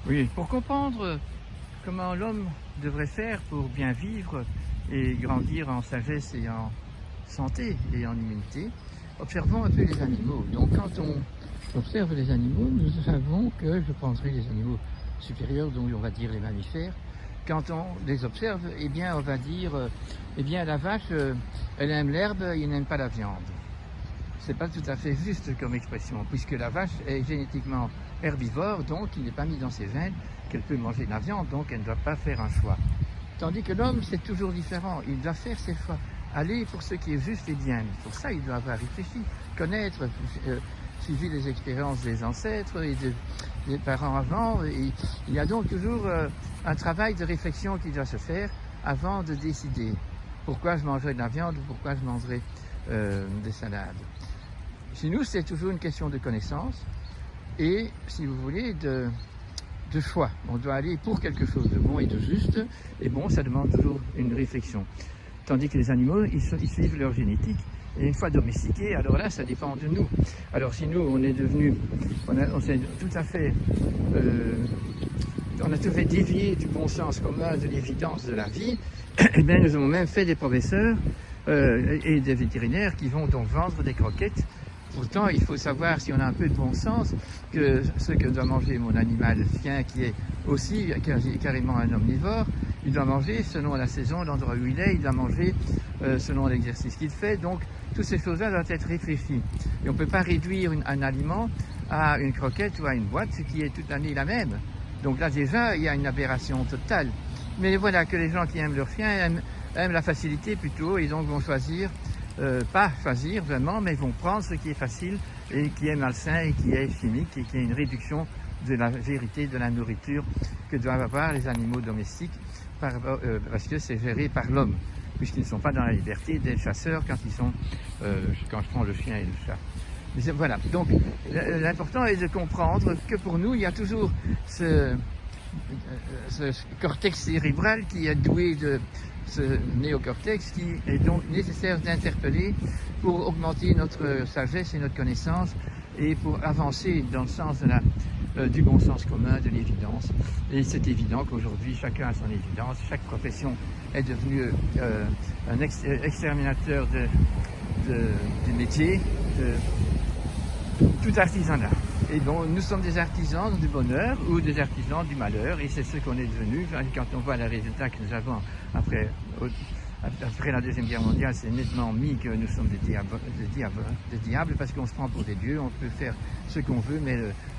Oui, pour comprendre comment l'homme devrait faire pour bien vivre et grandir en sagesse et en santé et en immunité, observons un peu les animaux. Donc quand on observe les animaux, nous savons que, je prendrai les animaux supérieurs, donc on va dire les mammifères, quand on les observe, eh bien on va dire, eh bien la vache, elle aime l'herbe, elle n'aime pas la viande. C'est pas tout à fait juste comme expression, puisque la vache est génétiquement herbivore, donc il n'est pas mis dans ses gènes qu'elle peut manger de la viande, donc elle ne doit pas faire un choix. Tandis que l'homme, c'est toujours différent, il doit faire ses choix, aller pour ce qui est juste et bien. Pour ça, il doit avoir réfléchi, connaître, suivi les expériences des ancêtres et des parents avant. Et il y a donc toujours un travail de réflexion qui doit se faire avant de décider pourquoi je mangerai de la viande ou pourquoi je mangerai des salades. Chez nous, c'est toujours une question de connaissance et, si vous voulez, de choix. On doit aller pour quelque chose de bon et de juste, et bon, ça demande toujours une réflexion. Tandis que les animaux, ils suivent leur génétique, et une fois domestiqués, alors là, ça dépend de nous. Alors si nous, on est devenu, on s'est tout à fait, on a tout fait dévier du bon sens commun, de l'évidence de la vie, et bien nous avons même fait des professeurs et des vétérinaires qui vont donc vendre des croquettes. Pourtant, il faut savoir, si on a un peu de bon sens, que ce que doit manger mon animal chien, qui est aussi carrément un omnivore, il doit manger selon la saison, l'endroit où il est, il doit manger selon l'exercice qu'il fait. Donc, toutes ces choses-là doivent être réfléchies. Et on ne peut pas réduire un aliment à une croquette ou à une boîte, ce qui est toute l'année la même. Donc là, déjà, il y a une aberration totale. Mais voilà, que les gens qui aiment leur chien aiment la facilité plutôt, et donc vont choisir. Pas choisir vraiment, mais vont prendre ce qui est facile et qui est malsain et qui est chimique et qui est une réduction de la vérité de la nourriture que doivent avoir les animaux domestiques parce que c'est géré par l'homme, puisqu'ils ne sont pas dans la liberté d'être chasseurs quand quand je prends le chien et le chat. Mais voilà, donc l'important est de comprendre que pour nous, il y a toujours ce cortex cérébral qui est doué de ce néocortex qui est donc nécessaire d'interpeller pour augmenter notre sagesse et notre connaissance et pour avancer dans le sens du bon sens commun, de l'évidence. Et c'est évident qu'aujourd'hui, chacun a son évidence, chaque profession est devenue un exterminateur du métier, de tout artisanat. Et donc, nous sommes des artisans du bonheur ou des artisans du malheur, et c'est ce qu'on est devenu. Quand on voit les résultats que nous avons après la Deuxième Guerre mondiale, c'est nettement mis que nous sommes des diables parce qu'on se prend pour des dieux, on peut faire ce qu'on veut, mais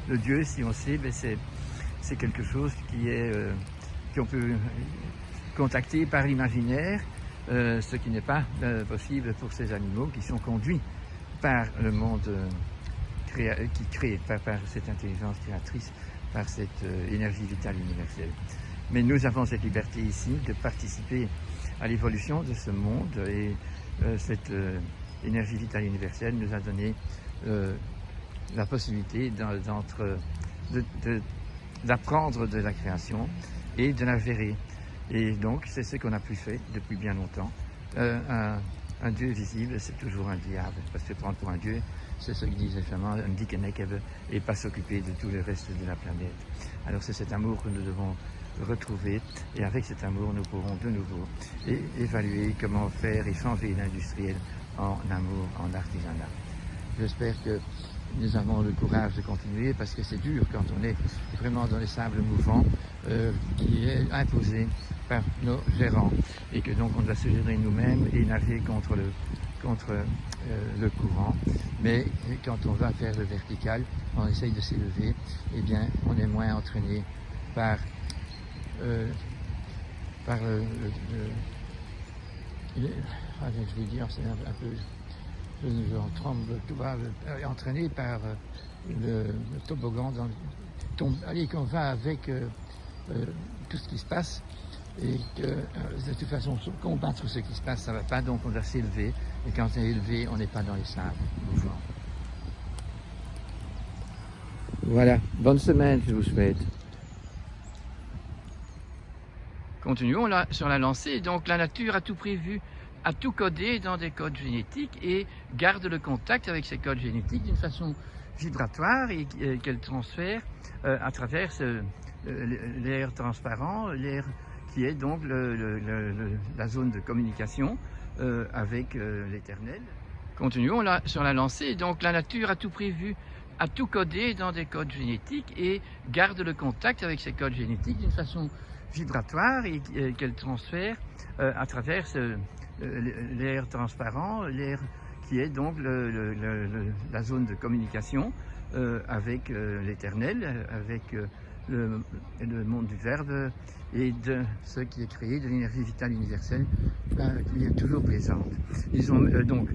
le Dieu, si on sait, c'est quelque chose qu'on peut contacter par l'imaginaire, ce qui n'est pas possible pour ces animaux qui sont conduits par le monde qui crée par cette intelligence créatrice, par cette énergie vitale universelle. Mais nous avons cette liberté ici de participer à l'évolution de ce monde et cette énergie vitale universelle nous a donné la possibilité d'apprendre de la création et de la gérer. Et donc c'est ce qu'on a pu faire depuis bien longtemps. Un Dieu visible, c'est toujours un diable, parce que prendre pour un Dieu, c'est ce que disent les Flamands, un dikkenekebe, et pas s'occuper de tout le reste de la planète. Alors c'est cet amour que nous devons retrouver, et avec cet amour, nous pourrons de nouveau évaluer comment faire et changer l'industriel en amour, en artisanat. J'espère que nous avons le courage de continuer, parce que c'est dur quand on est vraiment dans les sables mouvants qui est imposé par nos gérants, et que donc on doit se gérer nous-mêmes et nager contre le courant. Mais quand on va vers le vertical, on essaye de s'élever, eh bien on est moins entraîné par je vais dire, c'est un peu, j'en tremble, tout va, entraîné par le toboggan, qu'on va avec tout ce qui se passe, et que de toute façon, combattre ce qui se passe, ça ne va pas, donc on doit s'élever, et quand on est élevé, on n'est pas dans les sables mouvants. Voilà, bonne semaine, je vous souhaite. Continuons là sur la lancée. Donc la nature a tout prévu, a tout codé dans des codes génétiques et garde le contact avec ces codes génétiques d'une façon vibratoire et qu'elle transfère à travers l'air transparent, l'air qui est donc la zone de communication avec l'Éternel. Continuons là sur la lancée. Donc la nature a tout prévu, a tout codé dans des codes génétiques et garde le contact avec ces codes génétiques d'une façon vibratoire et qu'elle transfère à travers l'air transparent, l'air qui est donc la zone de communication avec l'Éternel, avec le monde du Verbe et de ce qui est créé, de l'énergie vitale universelle qui est toujours présente. Ils ont donc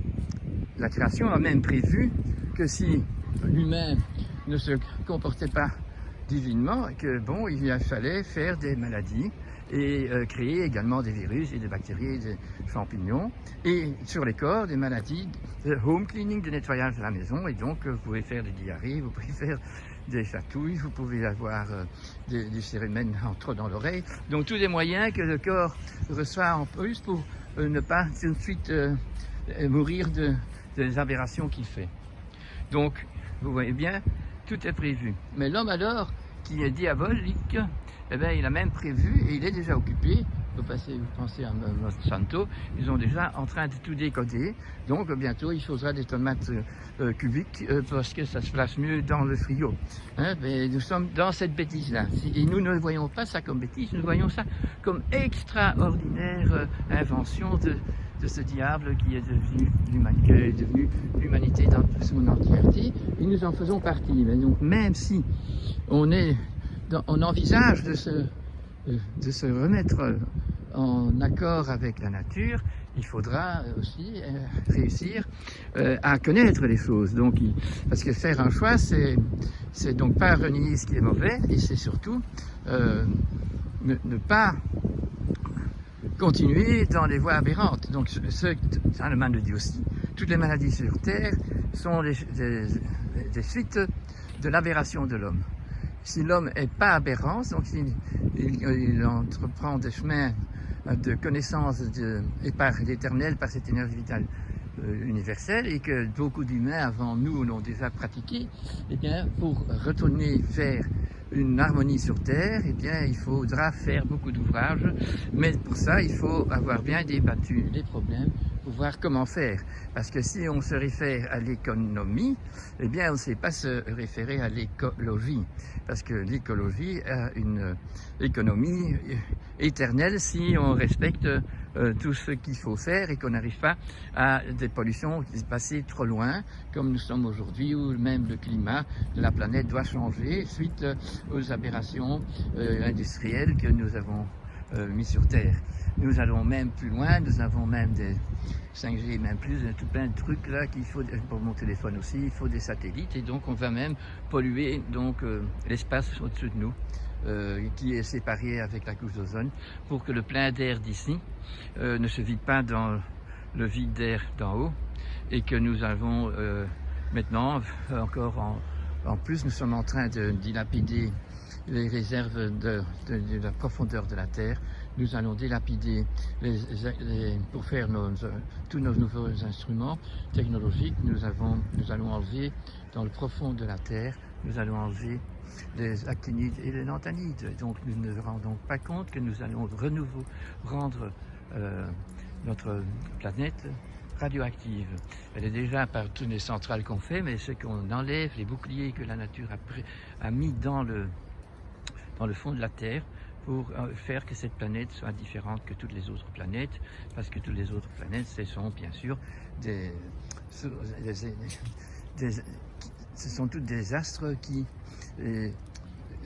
la création a même prévu que si l'humain ne se comportait pas divinement, que bon, il fallait faire des maladies et créer également des virus et des bactéries et des champignons et sur les corps des maladies de home cleaning, de nettoyage de la maison, et donc vous pouvez faire des diarrhées, vous pouvez faire des chatouilles, vous pouvez avoir du cérumen entre dans l'oreille, donc tous les moyens que le corps reçoit en plus pour ne pas tout de suite mourir des aberrations qu'il fait. Donc vous voyez bien, tout est prévu. Mais l'homme alors, qui est diabolique, eh bien, il a même prévu, et il est déjà occupé, vous pensez à Monsanto, ils sont déjà en train de tout décoder, donc bientôt il faudra des tomates cubiques parce que ça se place mieux dans le frigo. Hein, mais nous sommes dans cette bêtise-là, et nous ne voyons pas ça comme bêtise, nous voyons ça comme extraordinaire invention de ce diable qui est devenu l'humanité dans son entièreté, et nous en faisons partie. Mais donc même si on envisage de se remettre en accord avec la nature, il faudra aussi réussir à connaître les choses. Donc, parce que faire un choix, c'est donc pas renier ce qui est mauvais, et c'est surtout ne pas continuer dans les voies aberrantes. Donc, Saint Lemagne le dit aussi, toutes les maladies sur Terre sont des suites de l'aberration de l'homme. Si l'homme n'est pas aberrant, donc il entreprend des chemins de connaissance et par l'Éternel, par cette énergie vitale universelle, et que beaucoup d'humains avant nous l'ont déjà pratiqué, eh bien, pour retourner vers une harmonie sur Terre, eh bien, il faudra faire beaucoup d'ouvrages, mais pour ça, il faut avoir bien débattu les problèmes pour voir comment faire. Parce que si on se réfère à l'économie, eh bien, on ne sait pas se référer à l'écologie. Parce que l'écologie a une économie éternelle si on respecte tout ce qu'il faut faire et qu'on n'arrive pas à des pollutions qui se passent trop loin, comme nous sommes aujourd'hui, où même le climat de la planète doit changer suite aux aberrations industrielles que nous avons mis sur Terre. Nous allons même plus loin, nous avons même des 5G, même plus, tout plein de trucs là qu'il faut, pour mon téléphone aussi, il faut des satellites, et donc on va même polluer donc l'espace au-dessus de nous, qui est séparé avec la couche d'ozone, pour que le plein d'air d'ici ne se vide pas dans le vide d'air d'en haut, et que nous avons maintenant, encore en plus, nous sommes en train de dilapider les réserves de la profondeur de la Terre. Nous allons dilapider pour faire tous nos nouveaux instruments technologiques. Nous allons enlever dans le profond de la Terre, nous allons enlever les actinides et les lanthanides. Donc nous ne nous rendons pas compte que nous allons de nouveau rendre notre planète radioactive. Elle est déjà par toutes les centrales qu'on fait, mais ce qu'on enlève, les boucliers que la nature a mis dans le fond de la Terre, pour faire que cette planète soit différente que toutes les autres planètes, parce que toutes les autres planètes, ce sont bien sûr ce sont tous des astres qui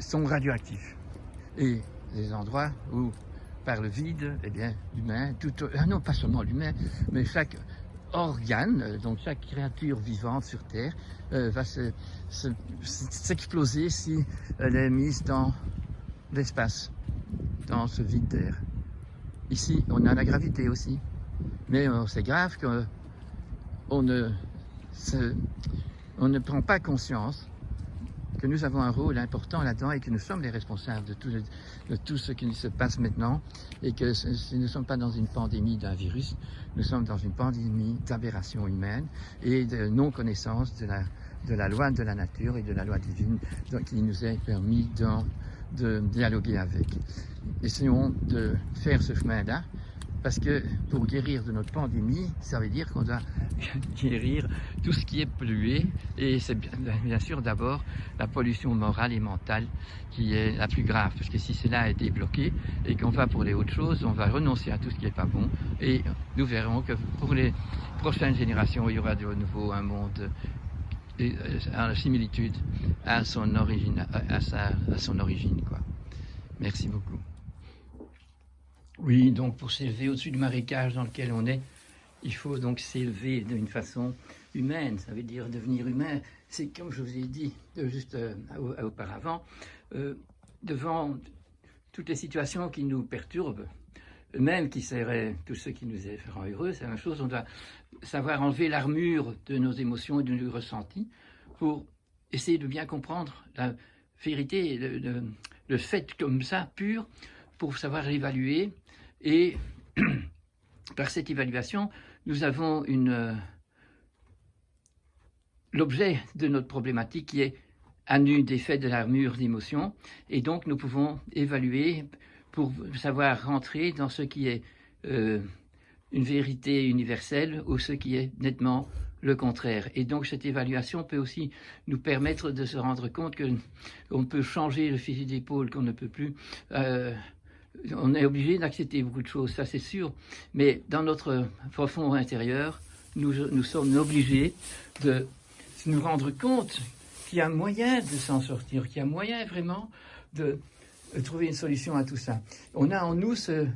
sont radioactifs. Et les endroits où, par le vide, eh bien, l'humain, non pas seulement l'humain, mais chaque organe, donc chaque créature vivante sur Terre, va s'exploser si elle est mise dans l'espace, dans ce vide d'air. Ici, on a la gravité aussi, mais c'est grave qu'on ne prend pas conscience que nous avons un rôle important là-dedans et que nous sommes les responsables de tout ce qui se passe maintenant, et que nous ne sommes pas dans une pandémie d'un virus, nous sommes dans une pandémie d'aberration humaine et de non-connaissance de la loi de la nature et de la loi divine qui nous est permis dans de dialoguer avec. Essayons de faire ce chemin-là, parce que pour guérir de notre pandémie, ça veut dire qu'on doit guérir tout ce qui est pollué, et c'est bien sûr d'abord la pollution morale et mentale qui est la plus grave, parce que si cela a été bloqué et qu'on va pour les autres choses, on va renoncer à tout ce qui n'est pas bon, et nous verrons que pour les prochaines générations, il y aura de nouveau un monde en similitude à son origine, à son origine, quoi. Merci beaucoup. Oui, donc pour s'élever au-dessus du marécage dans lequel on est, il faut donc s'élever d'une façon humaine, ça veut dire devenir humain. C'est comme je vous ai dit juste auparavant, devant toutes les situations qui nous perturbent, même qui seraient tout ce qui nous rend heureux, c'est la même chose, on doit savoir enlever l'armure de nos émotions et de nos ressentis pour essayer de bien comprendre la vérité, le fait comme ça, pur, pour savoir l'évaluer. Et par cette évaluation, nous avons l'objet de notre problématique qui est à nu défait de l'armure d'émotion, et donc nous pouvons évaluer pour savoir rentrer dans ce qui est une vérité universelle ou ce qui est nettement le contraire. Et donc cette évaluation peut aussi nous permettre de se rendre compte qu'on peut changer le fusil d'épaule, qu'on ne peut plus... on est obligé d'accepter beaucoup de choses, ça c'est sûr, mais dans notre profond intérieur, nous sommes obligés de nous rendre compte qu'il y a moyen de s'en sortir, qu'il y a moyen vraiment de trouver une solution à tout ça. On a en nous ce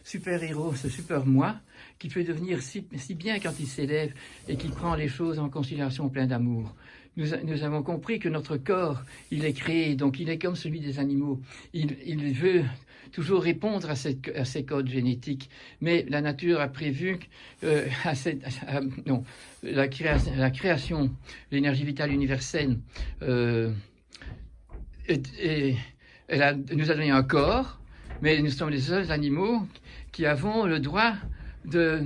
super-héros, ce super-moi, qui peut devenir si bien quand il s'élève et qui prend les choses en considération plein d'amour. Nous avons compris que notre corps, il est créé, donc il est comme celui des animaux. Il veut toujours répondre à ces codes génétiques, mais la nature a prévu la création, l'énergie vitale universelle, nous a donné un corps, mais nous sommes les seuls animaux qui avons le droit de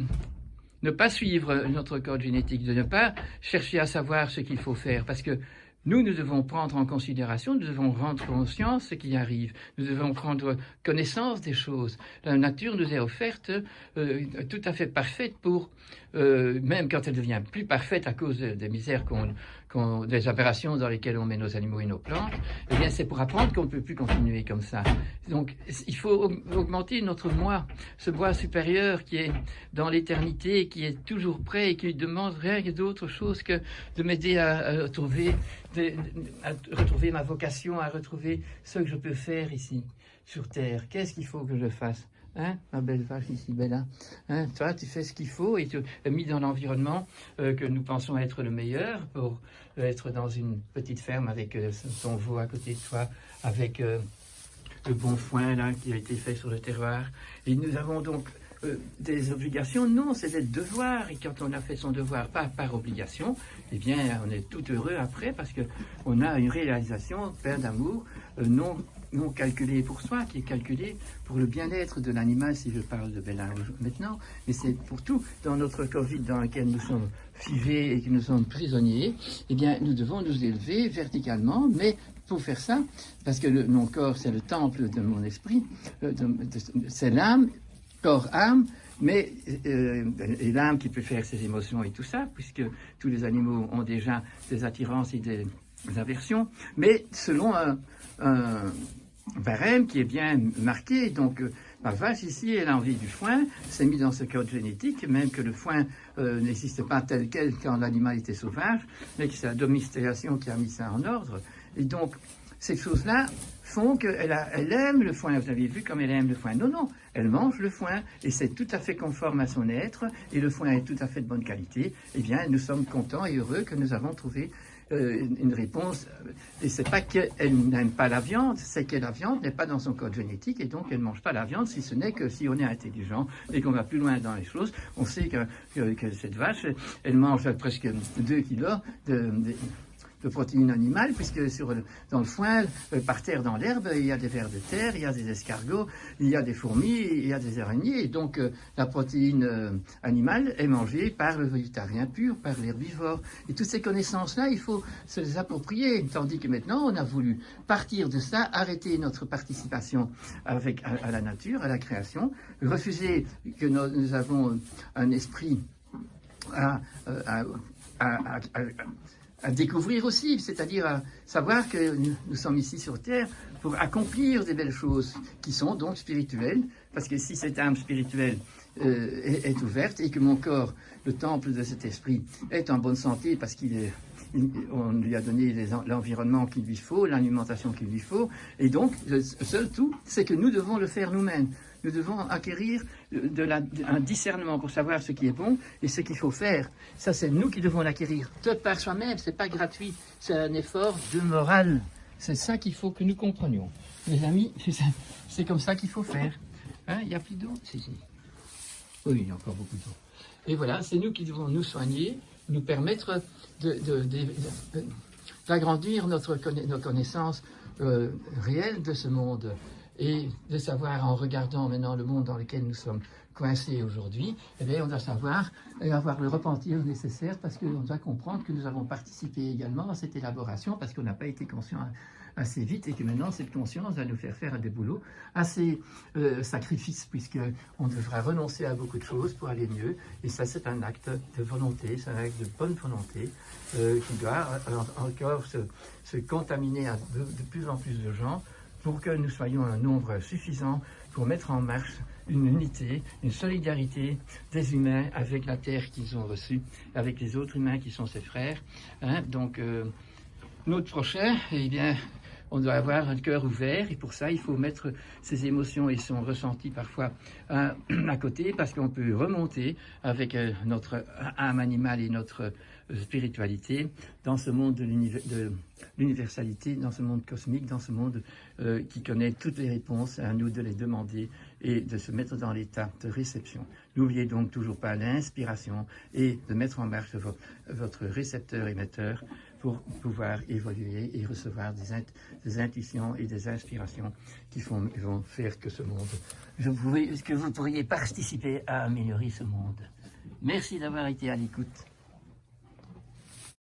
ne pas suivre notre code génétique, de ne pas chercher à savoir ce qu'il faut faire, parce que nous devons prendre en considération, nous devons rendre conscience de ce qui arrive, nous devons prendre connaissance des choses. La nature nous est offerte tout à fait parfaite pour, même quand elle devient plus parfaite à cause des misères des aberrations dans lesquelles on met nos animaux et nos plantes, eh bien c'est pour apprendre qu'on ne peut plus continuer comme ça. Donc il faut augmenter notre moi, ce moi supérieur qui est dans l'éternité, qui est toujours prêt et qui ne demande rien d'autre chose que de m'aider à retrouver ma vocation, à retrouver ce que je peux faire ici, sur Terre. Qu'est-ce qu'il faut que je fasse ? Hein, ma belle vache ici, Bella. Hein, toi, tu fais ce qu'il faut et tu es mis dans l'environnement que nous pensons être le meilleur pour être dans une petite ferme avec ton veau à côté de toi, avec le bon foin là qui a été fait sur le terroir. Et nous avons donc des obligations. Non, c'est des devoirs. Et quand on a fait son devoir par obligation, eh bien, on est tout heureux après parce qu'on a une réalisation pleine d'amour, non calculée pour soi, qui est calculée pour le bien-être de l'animal, si je parle de Bella maintenant, mais c'est pour tout. Dans notre Covid dans lequel nous sommes figés et que nous sommes prisonniers, eh bien, nous devons nous élever verticalement, mais pour faire ça, parce que mon corps, c'est le temple de mon esprit, c'est l'âme, corps-âme, mais et l'âme qui peut faire ses émotions et tout ça, puisque tous les animaux ont déjà des attirances et des aversions, mais selon un barème qui est bien marqué. Donc ma vache ici, elle a envie du foin, c'est mis dans ce code génétique, même que le foin n'existe pas tel quel quand l'animal était sauvage, mais que c'est la domestication qui a mis ça en ordre. Et donc ces choses-là font qu'elle aime le foin. Vous avez vu comme elle aime le foin. Non, elle mange le foin et c'est tout à fait conforme à son être et le foin est tout à fait de bonne qualité. Eh bien, nous sommes contents et heureux que nous avons trouvé une réponse. Et c'est pas qu'elle n'aime pas la viande, c'est que la viande n'est pas dans son code génétique et donc elle ne mange pas la viande, si ce n'est que si on est intelligent et qu'on va plus loin dans les choses, on sait que cette vache, elle mange presque 2 kilos de protéines animales, puisque dans le foin, par terre dans l'herbe, il y a des vers de terre, il y a des escargots, il y a des fourmis, il y a des araignées. Donc la protéine animale est mangée par le végétarien pur, par l'herbivore. Et toutes ces connaissances-là, il faut se les approprier. Tandis que maintenant, on a voulu partir de ça, arrêter notre participation à la nature, à la création, refuser que nous avons un esprit à découvrir aussi, c'est-à-dire à savoir que nous sommes ici sur Terre pour accomplir des belles choses qui sont donc spirituelles, parce que si cette âme spirituelle est ouverte et que mon corps, le temple de cet esprit, est en bonne santé parce on lui a donné l'environnement qu'il lui faut, l'alimentation qu'il lui faut, et donc le seul tout, c'est que nous devons le faire nous-mêmes. Nous devons acquérir un discernement pour savoir ce qui est bon et ce qu'il faut faire. Ça, c'est nous qui devons l'acquérir de par soi-même. C'est pas gratuit. C'est un effort de morale. C'est ça qu'il faut que nous comprenions. Les amis, c'est comme ça qu'il faut faire. Hein, il n'y a plus d'eau? Si. Oui, il y a encore beaucoup d'eau. Et voilà, c'est nous qui devons nous soigner, nous permettre d'agrandir nos connaissances réelles de ce monde. Et de savoir, en regardant maintenant le monde dans lequel nous sommes coincés aujourd'hui, eh bien, on doit savoir avoir le repentir nécessaire parce qu'on doit comprendre que nous avons participé également à cette élaboration parce qu'on n'a pas été conscient assez vite et que maintenant cette conscience va nous faire des boulots assez sacrifices puisqu'on devra renoncer à beaucoup de choses pour aller mieux. Et ça, c'est un acte de volonté, c'est un acte de bonne volonté qui doit encore se contaminer à de plus en plus de gens pour que nous soyons un nombre suffisant pour mettre en marche une unité, une solidarité des humains avec la terre qu'ils ont reçue, avec les autres humains qui sont ses frères. Hein? Donc, notre prochain, eh bien, on doit avoir un cœur ouvert et pour ça, il faut mettre ses émotions et son ressenti parfois à côté parce qu'on peut remonter avec notre âme animale et notre spiritualité dans ce monde de l'universalité, dans ce monde cosmique, dans ce monde qui connaît toutes les réponses, à nous de les demander et de se mettre dans l'état de réception. N'oubliez donc toujours pas l'inspiration et de mettre en marche votre récepteur-émetteur pour pouvoir évoluer et recevoir des intuitions et des inspirations qui vont faire que ce monde, que vous pourriez participer à améliorer ce monde. Merci d'avoir été à l'écoute.